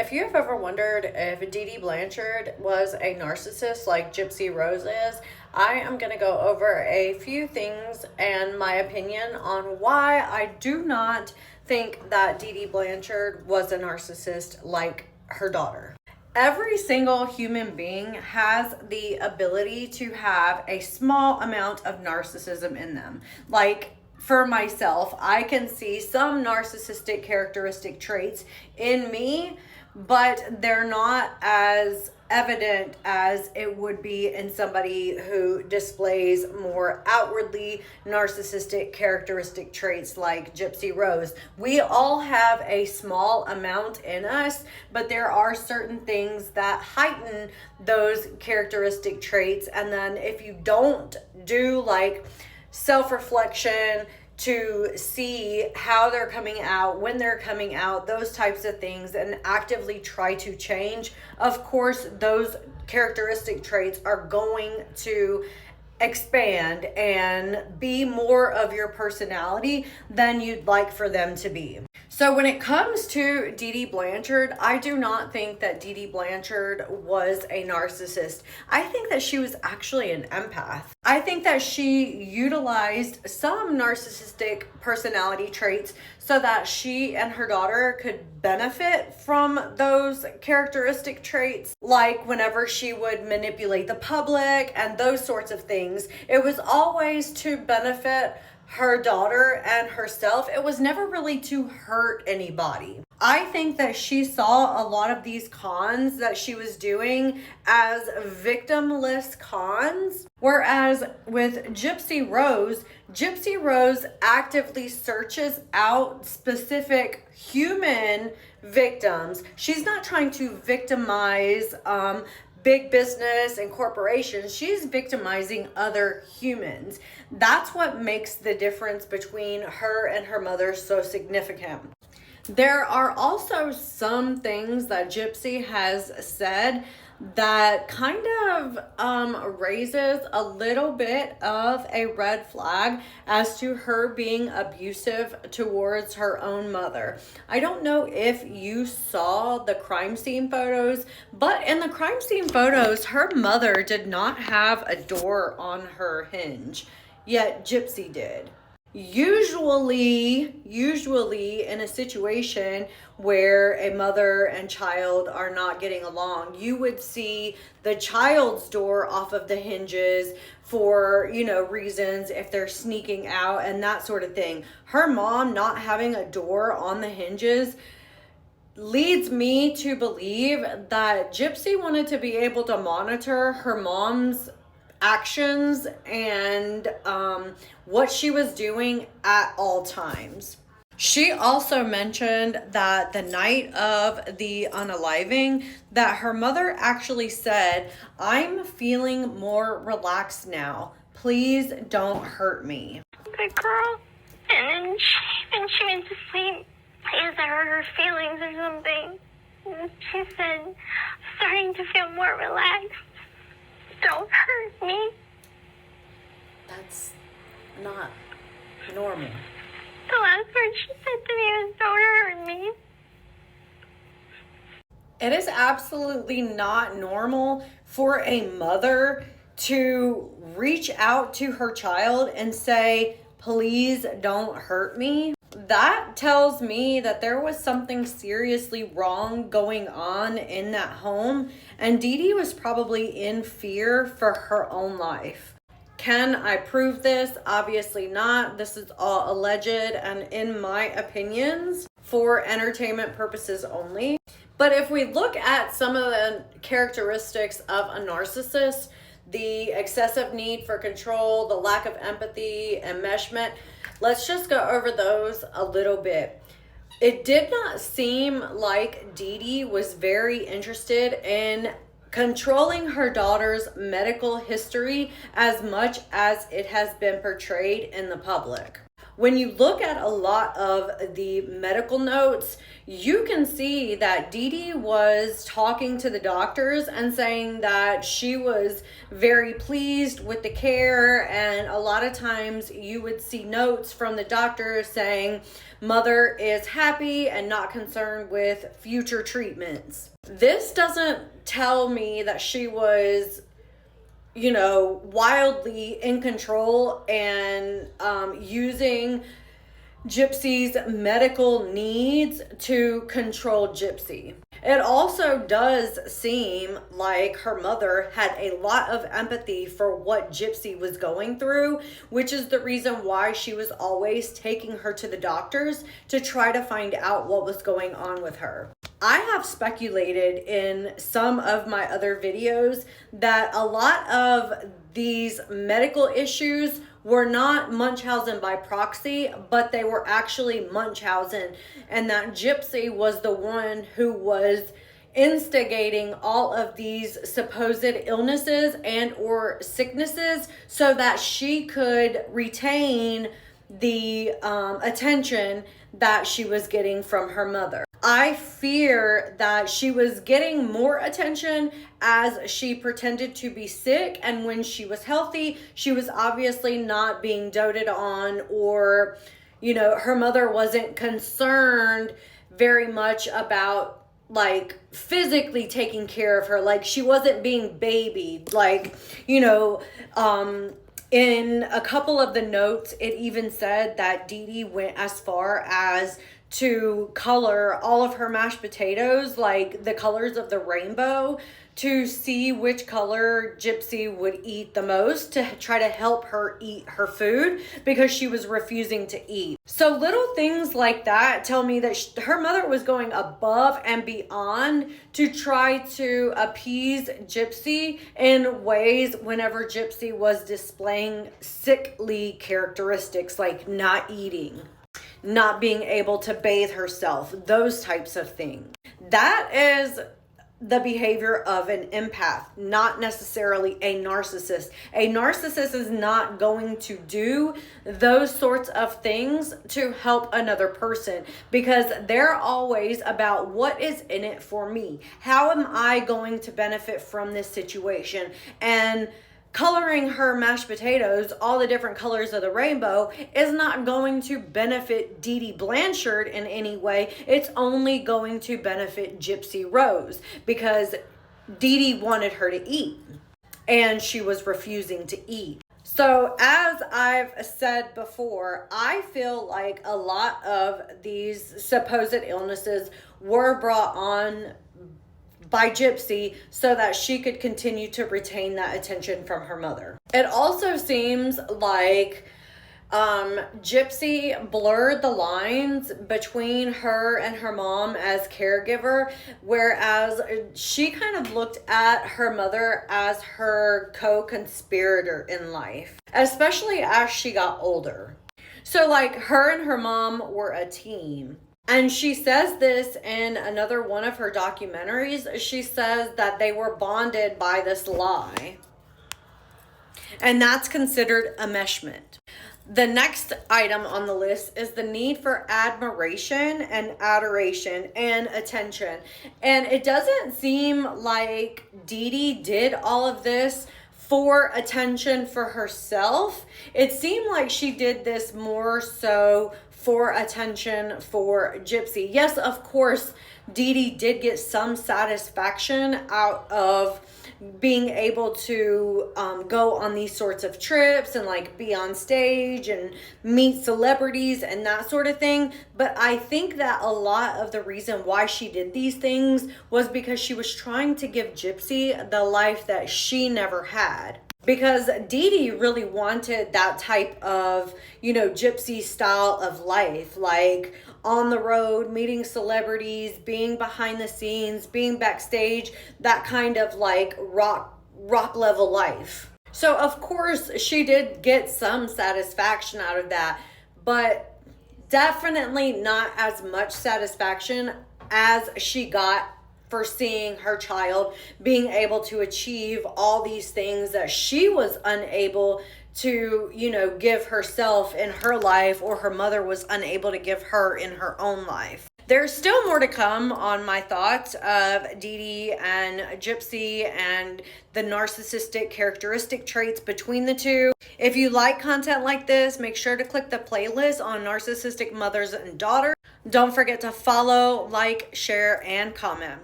If you have ever wondered if Dee Dee Blanchard was a narcissist like Gypsy Rose is, I am going to go over a few things and my opinion on why I do not think that Dee Dee Blanchard was a narcissist like her daughter. Every single human being has the ability to have a small amount of narcissism in them. Like, for myself, I can see some narcissistic characteristic traits in me, but they're not as evident as it would be in somebody who displays more outwardly narcissistic characteristic traits like Gypsy Rose. We all have a small amount in us, but there are certain things that heighten those characteristic traits. And then if you don't do like self-reflection to see how they're coming out, when they're coming out, those types of things, and actively try to change, of course, those characteristic traits are going to expand and be more of your personality than you'd like for them to be. So when it comes to Dee Dee Blanchard, I do not think that Dee Dee Blanchard was a narcissist. I think that she was actually an empath. I think that she utilized some narcissistic personality traits so that she and her daughter could benefit from those characteristic traits. Like whenever she would manipulate the public and those sorts of things, it was always to benefit her daughter and herself. It was never really to hurt anybody. I think that she saw a lot of these cons that she was doing as victimless cons. Whereas with Gypsy Rose actively searches out specific human victims. She's not trying to victimize big business and corporations. She's victimizing other humans. That's what makes the difference between her and her mother so significant. There are also some things that Gypsy has said that kind of raises a little bit of a red flag as to her being abusive towards her own mother. I don't know if you saw the crime scene photos, but in the crime scene photos, her mother did not have a door on her hinge, yet Gypsy did. Usually in a situation where a mother and child are not getting along, you would see the child's door off of the hinges for, reasons if they're sneaking out and that sort of thing. Her mom not having a door on the hinges leads me to believe that Gypsy wanted to be able to monitor her mom's actions and what she was doing at all times. She also mentioned that the night of the unaliving, that her mother actually said, "I'm feeling more relaxed now. Please don't hurt me." Good girl. And then she went to sleep. I guess I heard her feelings or something. And she said, "Starting to feel more relaxed. Don't hurt me." That's not normal. The last word she said to me was, "Don't hurt me." It is absolutely not normal for a mother to reach out to her child and say, "Please don't hurt me." That tells me that there was something seriously wrong going on in that home, and Dee Dee was probably in fear for her own life. Can I prove this? Obviously not. This is all alleged and in my opinions for entertainment purposes only. But if we look at some of the characteristics of a narcissist, the excessive need for control, the lack of empathy, enmeshment, let's just go over those a little bit. It did not seem like Dee Dee was very interested in controlling her daughter's medical history as much as it has been portrayed in the public. when you look at a lot of the medical notes, you can see that Dee Dee was talking to the doctors and saying that she was very pleased with the care. And a lot of times you would see notes from the doctors saying mother is happy and not concerned with future treatments. This doesn't tell me that she was, you know, wildly in control and using Gypsy's medical needs to control Gypsy. It also does seem like her mother had a lot of empathy for what Gypsy was going through, which is the reason why she was always taking her to the doctors to try to find out what was going on with her. I have speculated in some of my other videos that a lot of these medical issues were not Munchausen by proxy, but they were actually Munchausen, and that Gypsy was the one who was instigating all of these supposed illnesses and or sicknesses so that she could retain the attention that she was getting from her mother. I fear that she was getting more attention as she pretended to be sick, and when she was healthy, she was obviously not being doted on, or, you know, her mother wasn't concerned very much about like physically taking care of her. Like she wasn't being babied. Like, you know, in a couple of the notes, it even said that Dee Dee went as far as to color all of her mashed potatoes like the colors of the rainbow to see which color Gypsy would eat the most, to try to help her eat her food because she was refusing to eat. So little things like that tell me that her mother was going above and beyond to try to appease Gypsy in ways whenever Gypsy was displaying sickly characteristics like not eating, not being able to bathe herself, those types of things. That is the behavior of an empath, not necessarily a narcissist. A narcissist is not going to do those sorts of things to help another person because they're always about what is in it for me. How am I going to benefit from this situation? And coloring her mashed potatoes all the different colors of the rainbow is not going to benefit Dee Dee Blanchard in any way. It's only going to benefit Gypsy Rose because Dee Dee wanted her to eat and she was refusing to eat. So as I've said before, I feel like a lot of these supposed illnesses were brought on by Gypsy so that she could continue to retain that attention from her mother. It also seems like Gypsy blurred the lines between her and her mom as caregiver, whereas she kind of looked at her mother as her co-conspirator in life, especially as she got older. So like her and her mom were a team. And she says this in another one of her documentaries. She says that they were bonded by this lie. And that's considered enmeshment. The next item on the list is the need for admiration and adoration and attention. And it doesn't seem like Dee Dee did all of this for attention for herself. It seemed like she did this more so for attention for Gypsy. Yes, of course, Dee Dee did get some satisfaction out of being able to go on these sorts of trips and like be on stage and meet celebrities and that sort of thing. But I think that a lot of the reason why she did these things was because she was trying to give Gypsy the life that she never had. Because Dee Dee really wanted that type of, you know, Gypsy style of life, like on the road, meeting celebrities, being behind the scenes, being backstage, that kind of like rock level life. So of course she did get some satisfaction out of that, but definitely not as much satisfaction as she got for seeing her child being able to achieve all these things that she was unable to, you know, give herself in her life, or her mother was unable to give her in her own life. There's still more to come on my thoughts of Dee Dee and Gypsy and the narcissistic characteristic traits between the two. If you like content like this, make sure to click the playlist on narcissistic mothers and daughters. Don't forget to follow, like, share, and comment.